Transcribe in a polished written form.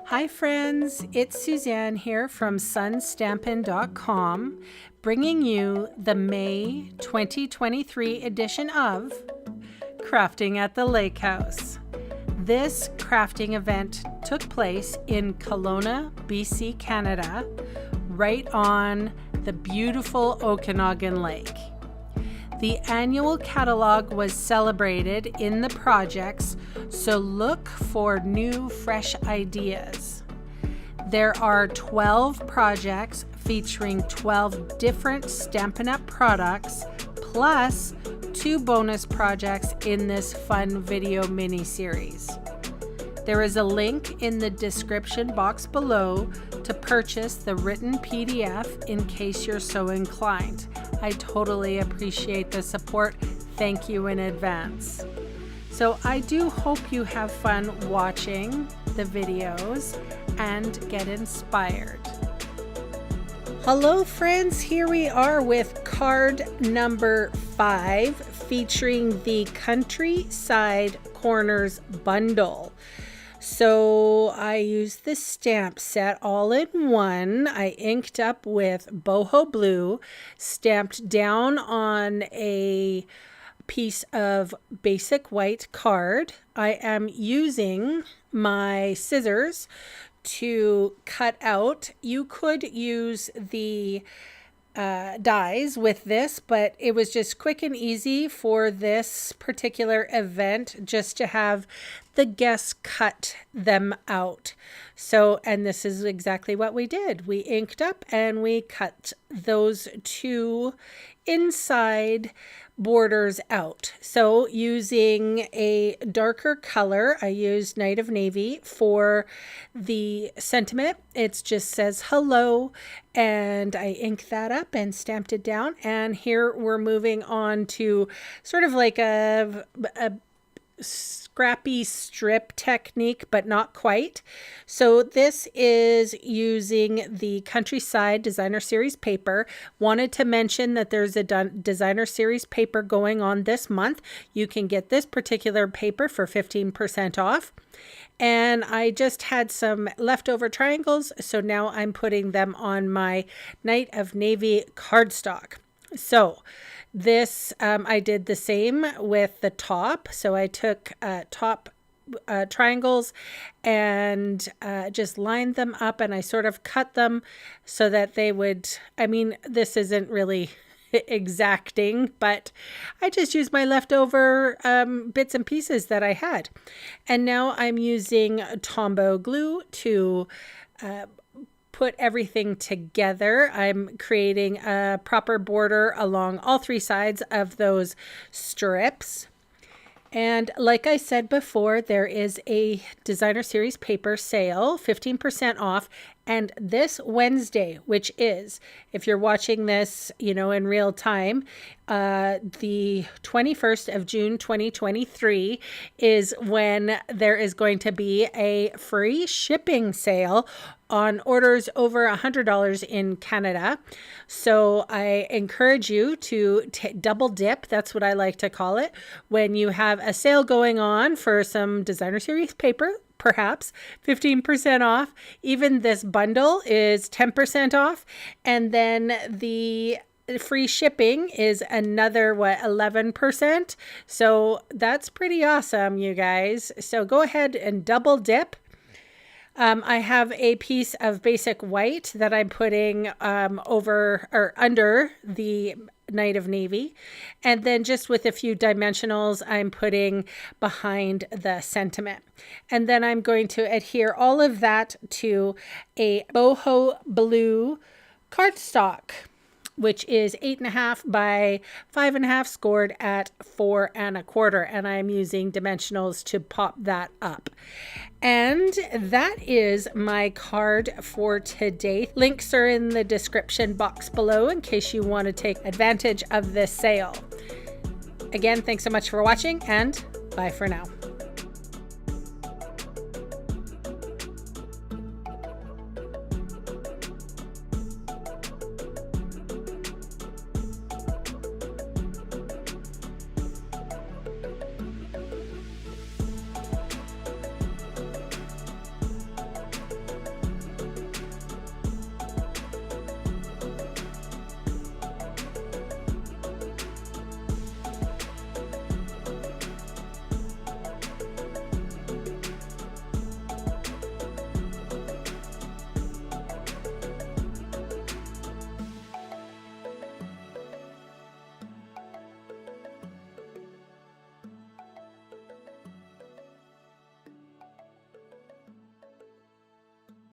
Hi friends, it's Suzanne here from sunstampin.com, bringing you the May 2023 edition of Crafting at the Lake House. This crafting event took place in Kelowna, BC, Canada, right on the beautiful Okanagan Lake. The annual catalog was celebrated in the projects, so look for new, fresh ideas. There are 12 projects featuring 12 different Stampin' Up! Products, plus 2 bonus projects in this fun video mini-series. There is a link in the description box below to purchase the written PDF in case you're so inclined. I totally appreciate the support. Thank you in advance. So I do hope you have fun watching the videos and get inspired. Hello friends, here we are with card number 5 featuring the Countryside Corners bundle. So I used the stamp set all in one. I inked up with boho blue, stamped down on a piece of basic white card. I am using my scissors to cut out. You could use the dies with this, but it was just quick and easy for this particular event just to have the guests cut them out. So, and this is exactly what we did. We inked up and we cut those 2 inside borders out. So using a darker color, I used Night of Navy for the sentiment. It just says hello, and I inked that up and stamped it down. And here we're moving on to sort of like a scrappy strip technique, but not quite. So this is using the Countryside Designer Series paper. Wanted to mention that there's a Designer Series paper going on this month. You can get this particular paper for 15% off. And I just had some leftover triangles, so now I'm putting them on my Night of Navy cardstock. So this, I did the same with the top. So I took top triangles and just lined them up, and I sort of cut them so that they would, I mean, this isn't really exacting, but I just used my leftover bits and pieces that I had. And now I'm using Tombow glue to put everything together. I'm creating a proper border along all 3 sides of those strips. And like I said before, there is a Designer Series paper sale, 15% off. And this Wednesday, which is, if you're watching this, you know, in real time, the 21st of June, 2023 is when there is going to be a free shipping sale on orders over $100 in Canada. So I encourage you to double dip. That's what I like to call it. When you have a sale going on for some Designer Series paper, perhaps 15% off. Even this bundle is 10% off. And then the free shipping is another, 11%. So that's pretty awesome, you guys. So go ahead and double dip. I have a piece of basic white that I'm putting over or under the Night of Navy. And then just with a few dimensionals, I'm putting behind the sentiment. And then I'm going to adhere all of that to a boho blue cardstock, which is 8.5 by 5.5 scored at 4 1/4. And I'm using dimensionals to pop that up. And that is my card for today. Links are in the description box below in case you want to take advantage of this sale. Again, thanks so much for watching, and bye for now.